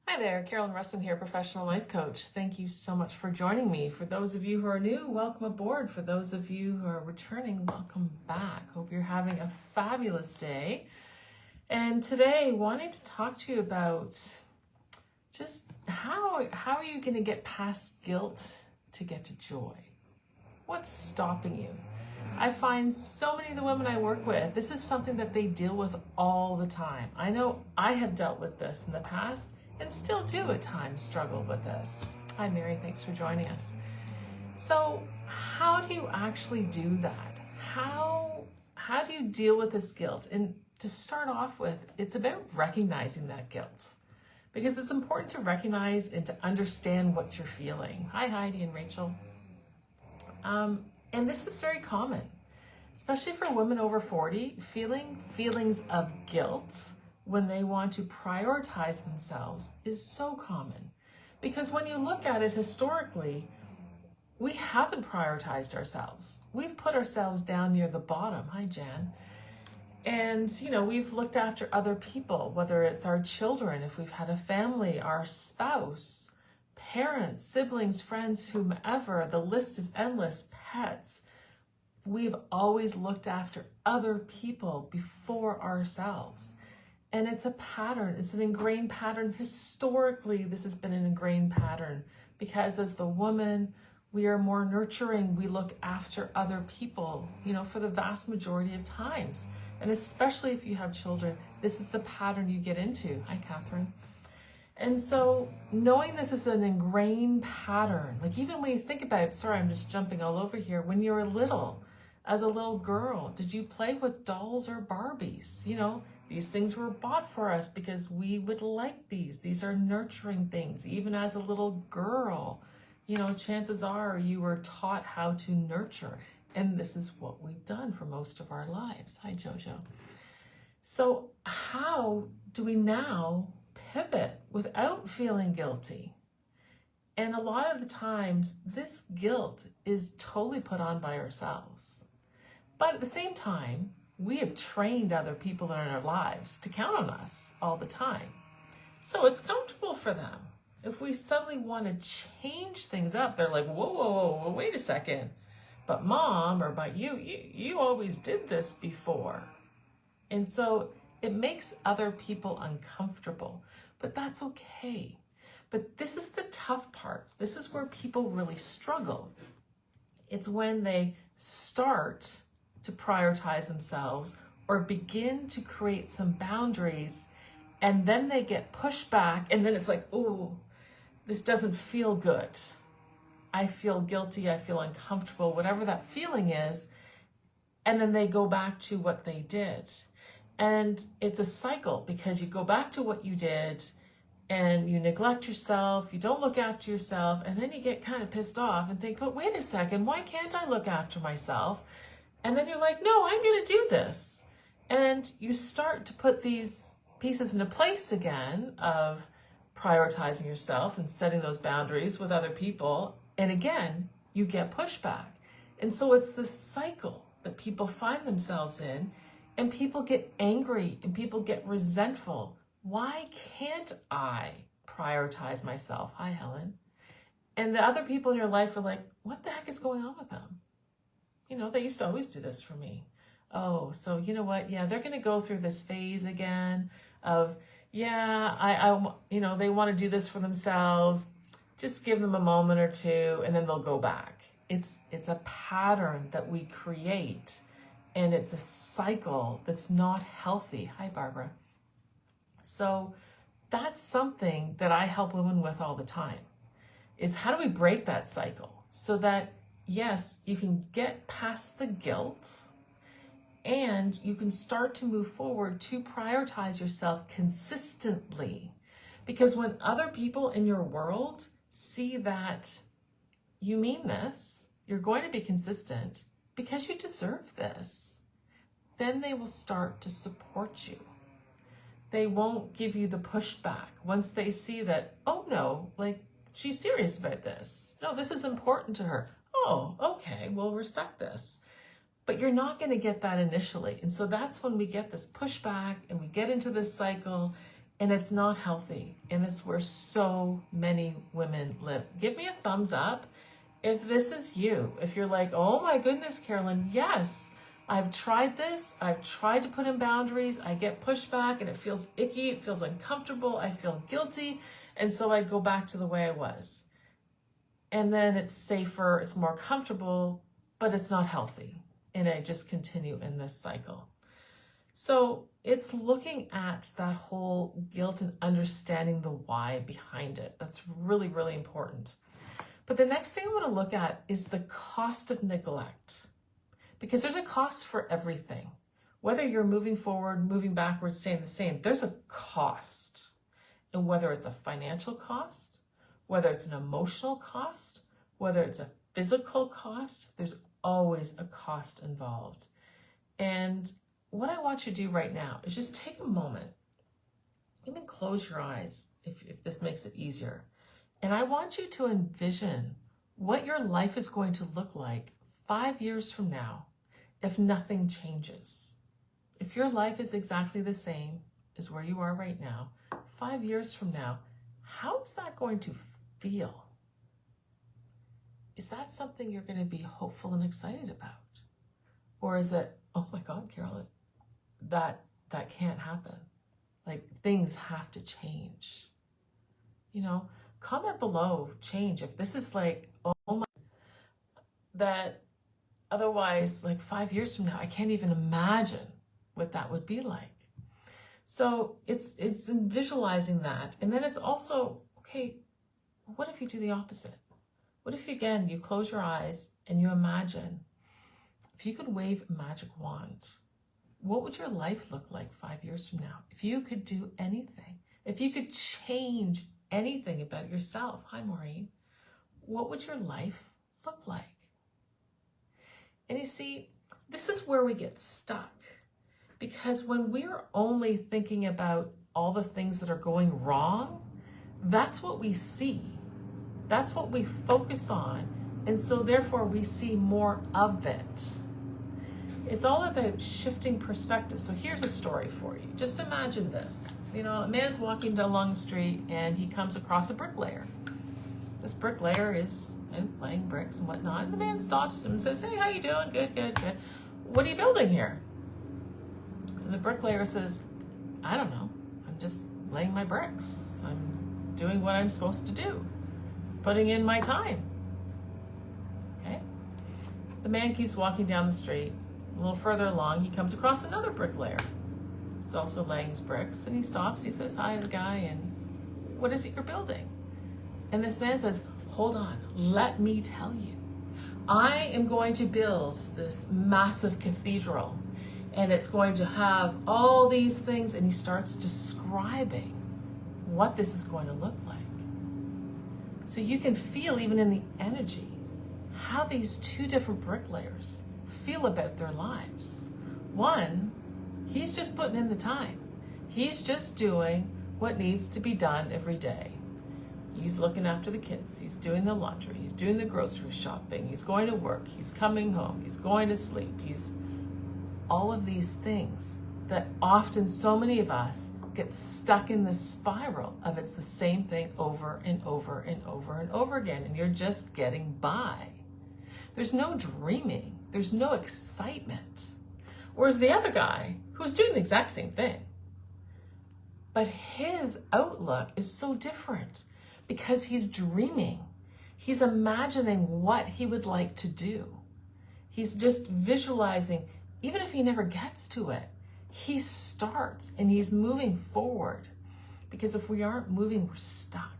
Hi there, Carolyn Rustin here, professional life coach. Thank you so much for joining me. For those of you who are new, welcome aboard. For those of you who are returning, welcome back. Hope you're having a fabulous day. And today, wanting to talk to you about just how are you going to get past guilt to get to joy? What's stopping you? I find so many of the women I work with, this is something that they deal with all the time. I know I have dealt with this in the past and still do at times struggle with this. Hi Mary, thanks for joining us. So how do you actually do that? How do you deal with this guilt? And to start off with, it's about recognizing that guilt, because it's important to recognize and to understand what you're feeling. Hi Heidi and Rachel. And this is very common, especially for women over 40, feeling feelings of guilt when they want to prioritize themselves is so common. Because when you look at it historically, we haven't prioritized ourselves. We've put ourselves down near the bottom. Hi, Jan. And, we've looked after other people, whether it's our children, if we've had a family, our spouse, parents, siblings, friends, whomever, the list is endless, pets. We've always looked after other people before ourselves. And it's a pattern, it's an ingrained pattern. Historically, this has been an ingrained pattern because as the woman, we are more nurturing. We look after other people, for the vast majority of times. And especially if you have children, this is the pattern you get into. Hi, Catherine. And so knowing this is an ingrained pattern, like even when you think about it, sorry, I'm just jumping all over here. When you were little, as a little girl, did you play with dolls or Barbies? These things were bought for us because we would like these. These are nurturing things. Even as a little girl, chances are you were taught how to nurture. And this is what we've done for most of our lives. Hi, Jojo. So how do we now pivot without feeling guilty? And a lot of the times, this guilt is totally put on by ourselves. But at the same time, we have trained other people in our lives to count on us all the time. So it's comfortable for them. If we suddenly want to change things up, they're like, whoa, wait a second. But mom, or but you always did this before. And so it makes other people uncomfortable, but that's okay. But this is the tough part. This is where people really struggle. It's when they start to prioritize themselves or begin to create some boundaries, and then they get pushed back, and then it's like, oh, this doesn't feel good. I feel guilty, I feel uncomfortable, whatever that feeling is, and then they go back to what they did. And it's a cycle because you go back to what you did and you neglect yourself, you don't look after yourself, and then you get kind of pissed off and think, but wait a second, why can't I look after myself? And then you're like, no, I'm going to do this. And you start to put these pieces into place again of prioritizing yourself and setting those boundaries with other people. And again, you get pushback. And so it's this cycle that people find themselves in, and people get angry and people get resentful. Why can't I prioritize myself? Hi, Helen. And the other people in your life are like, what the heck is going on with them? They used to always do this for me. Oh, so you know what? Yeah, they're going to go through this phase again of, yeah, they want to do this for themselves. Just give them a moment or two and then they'll go back. It's a pattern that we create, and it's a cycle that's not healthy. Hi, Barbara. So that's something that I help women with all the time, is how do we break that cycle so that, yes, you can get past the guilt and you can start to move forward to prioritize yourself consistently. Because when other people in your world see that you mean this, you're going to be consistent because you deserve this, then they will start to support you. They won't give you the pushback once they see that, oh no, like she's serious about this. No, this is important to her. Oh, okay, we'll respect this. But you're not going to get that initially. And so that's when we get this pushback and we get into this cycle And it's not healthy. And it's where so many women live. Give me a thumbs up if this is you. If you're like, oh my goodness, Carolyn, yes, I've tried this. I've tried to put in boundaries. I get pushback and it feels icky. It feels uncomfortable. I feel guilty. And so I go back to the way I was. And then it's safer, it's more comfortable, but it's not healthy. And I just continue in this cycle. So it's looking at that whole guilt and understanding the why behind it. That's really, really important. But the next thing I want to look at is the cost of neglect. Because there's a cost for everything. Whether you're moving forward, moving backwards, staying the same, there's a cost. And whether it's a financial cost, whether it's an emotional cost, whether it's a physical cost, there's always a cost involved. And what I want you to do right now is just take a moment, even close your eyes if this makes it easier. And I want you to envision what your life is going to look like 5 years from now if nothing changes. If your life is exactly the same as where you are right now, 5 years from now, how is that going to feel? Is that something you're going to be hopeful and excited about? Or is it, oh my God, Carolyn, that can't happen. Like, things have to change. You know, comment below, change. If this is like, oh my, that otherwise, like 5 years from now, I can't even imagine what that would be like. So it's in visualizing that. And then it's also, okay, what if you do the opposite? What if, again, you close your eyes and you imagine, if you could wave a magic wand, what would your life look like 5 years from now? If you could do anything, if you could change anything about yourself, hi Maureen, what would your life look like? And you see, this is where we get stuck. Because when we're only thinking about all the things that are going wrong, that's what we see. That's what we focus on. And so therefore we see more of it. It's all about shifting perspective. So here's a story for you. Just imagine this. You know, a man's walking along the street and he comes across a bricklayer. This bricklayer is laying bricks and whatnot. And the man stops him and says, hey, how you doing? Good, good, good. What are you building here? And the bricklayer says, I don't know. I'm just laying my bricks. I'm doing what I'm supposed to do. Putting in my time. Okay? The man keeps walking down the street. A little further along, he comes across another bricklayer. He's also laying his bricks, and he stops. He says hi to the guy, and what is it you're building? And this man says, hold on, let me tell you. I am going to build this massive cathedral, and it's going to have all these things, and he starts describing what this is going to look like. So you can feel, even in the energy, how these two different bricklayers feel about their lives. One, he's just putting in the time. He's just doing what needs to be done every day. He's looking after the kids. He's doing the laundry. He's doing the grocery shopping. He's going to work. He's coming home. He's going to sleep. He's all of these things that often so many of us get stuck in this spiral of it's the same thing over and over and over and over again, and you're just getting by. There's no dreaming. There's no excitement. Whereas the other guy, who's doing the exact same thing, but his outlook is so different because he's dreaming. He's imagining what he would like to do. He's just visualizing, even if he never gets to it, he starts and he's moving forward. Because if we aren't moving, we're stuck.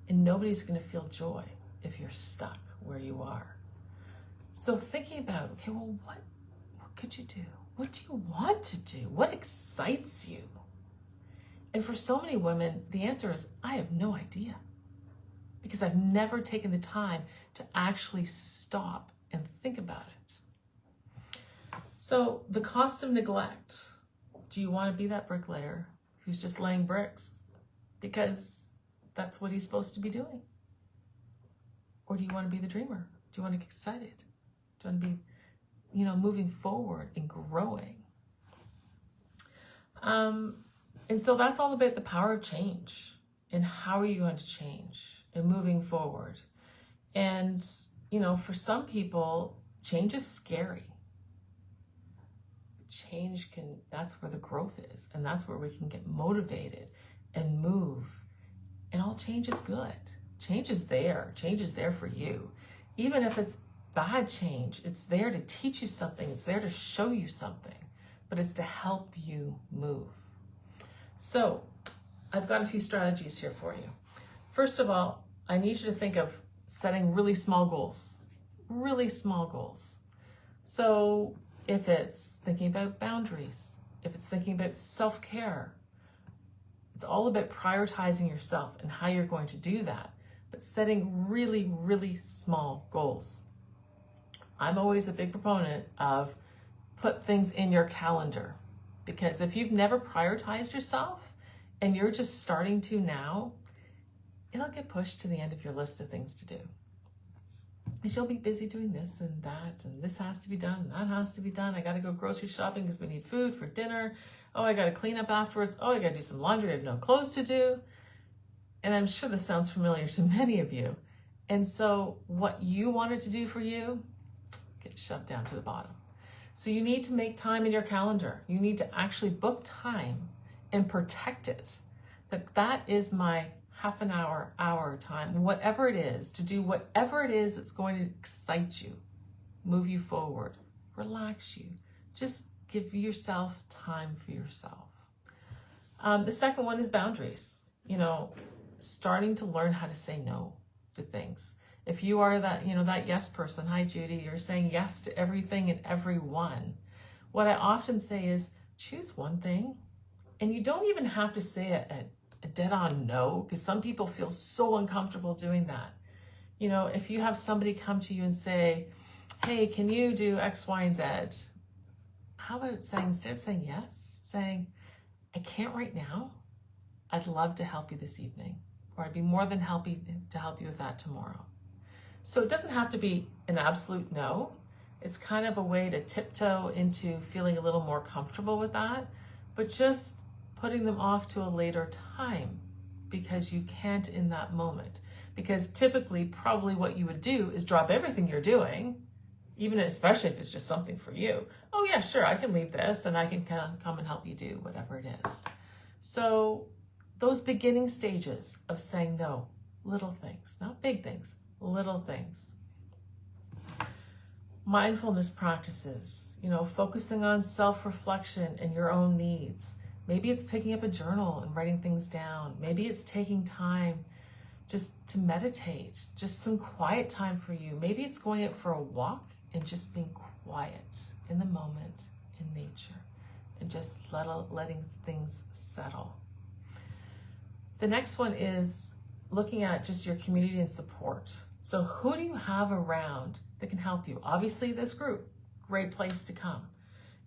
And nobody's going to feel joy if you're stuck where you are. So thinking about, okay, well, what could you do? What do you want to do? What excites you? And for so many women, the answer is, I have no idea. Because I've never taken the time to actually stop and think about it. So the cost of neglect. Do you want to be that bricklayer who's just laying bricks because that's what he's supposed to be doing? Or do you want to be the dreamer? Do you want to get excited? Do you want to be, moving forward and growing? And so that's all about the power of change and how are you going to change and moving forward. And, you know, for some people, change is scary. That's where the growth is. And that's where we can get motivated and move. And all change is good. Change is there. Change is there for you. Even if it's bad change, it's there to teach you something. It's there to show you something. But it's to help you move. So I've got a few strategies here for you. First of all, I need you to think of setting really small goals. Really small goals. So if it's thinking about boundaries, if it's thinking about self-care, it's all about prioritizing yourself and how you're going to do that, but setting really, really small goals. I'm always a big proponent of put things in your calendar, because if you've never prioritized yourself and you're just starting to now, it'll get pushed to the end of your list of things to do. Because you'll be busy doing this and that, and this has to be done, and that has to be done. I got to go grocery shopping because we need food for dinner. Oh, I got to clean up afterwards. Oh, I got to do some laundry. I have no clothes to do. And I'm sure this sounds familiar to many of you. And so what you wanted to do for you gets shoved down to the bottom. So you need to make time in your calendar. You need to actually book time and protect it. That is my half an hour, hour time, whatever it is, to do whatever it is that's going to excite you, move you forward, relax you. Just give yourself time for yourself. The second one is boundaries. You know, starting to learn how to say no to things. If you are that, that yes person, hi Judy, you're saying yes to everything and everyone. What I often say is choose one thing, and you don't even have to say a dead-on no, because some people feel so uncomfortable doing that. You know, if you have somebody come to you and say, hey, can you do X, Y, and Z? How about saying, instead of saying yes, saying, I can't right now. I'd love to help you this evening, or I'd be more than happy to help you with that tomorrow. So it doesn't have to be an absolute no. It's kind of a way to tiptoe into feeling a little more comfortable with that, but just putting them off to a later time because you can't in that moment. Because typically, probably what you would do is drop everything you're doing, even especially if it's just something for you. Oh yeah, sure, I can leave this and I can come and help you do whatever it is. So those beginning stages of saying no, little things, not big things, little things. Mindfulness practices, focusing on self-reflection and your own needs. Maybe it's picking up a journal and writing things down. Maybe it's taking time just to meditate, just some quiet time for you. Maybe it's going out for a walk and just being quiet in the moment, in nature, and just letting things settle. The next one is looking at just your community and support. So who do you have around that can help you? Obviously this group, great place to come.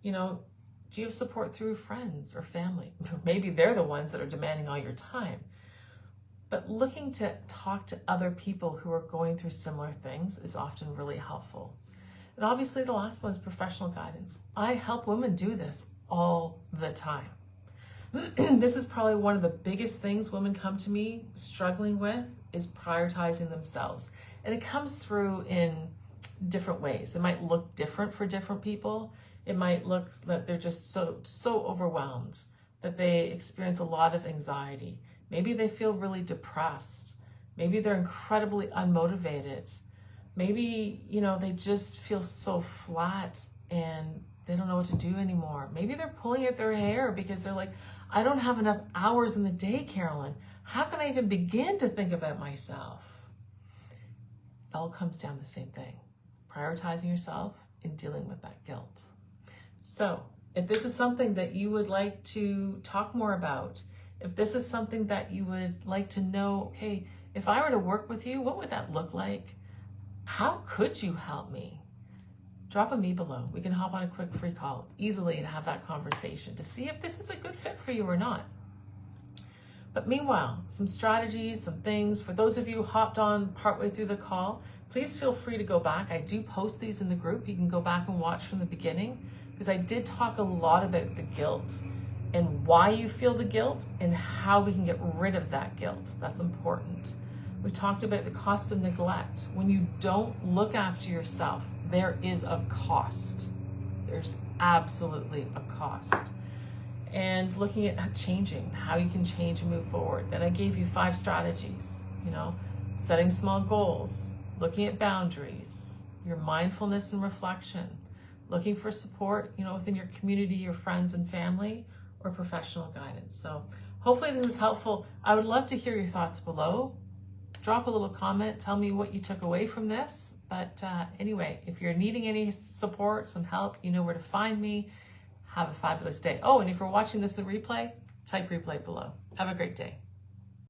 Do you have support through friends or family? Maybe they're the ones that are demanding all your time. But looking to talk to other people who are going through similar things is often really helpful. And obviously the last one is professional guidance. I help women do this all the time. This is probably one of the biggest things women come to me struggling with, is prioritizing themselves. And it comes through in different ways. It might look different for different people. It might look that they're just so overwhelmed that they experience a lot of anxiety. Maybe they feel really depressed. Maybe they're incredibly unmotivated. Maybe, they just feel so flat and they don't know what to do anymore. Maybe they're pulling at their hair because they're like, I don't have enough hours in the day, Carolyn. How can I even begin to think about myself? It all comes down to the same thing. Prioritizing yourself and dealing with that guilt. So if this is something that you would like to talk more about, if this is something that you would like to know, okay, if I were to work with you, what would that look like? How could you help me? Drop a me below. We can hop on a quick free call easily and have that conversation to see if this is a good fit for you or not. But meanwhile, some strategies, some things. For those of you who hopped on partway through the call, please feel free to go back. I do post these in the group. You can go back and watch from the beginning because I did talk a lot about the guilt and why you feel the guilt and how we can get rid of that guilt. That's important. We talked about the cost of neglect. When you don't look after yourself, there is a cost. There's absolutely a cost. And looking at changing, how you can change and move forward. And I gave you 5 strategies, setting small goals, looking at boundaries, your mindfulness and reflection, looking for support, within your community, your friends and family, or professional guidance. So hopefully this is helpful. I would love to hear your thoughts below. Drop a little comment, tell me what you took away from this. But anyway, if you're needing any support, some help, you know where to find me. Have a fabulous day. Oh, and if you're watching this in replay, type replay below. Have a great day.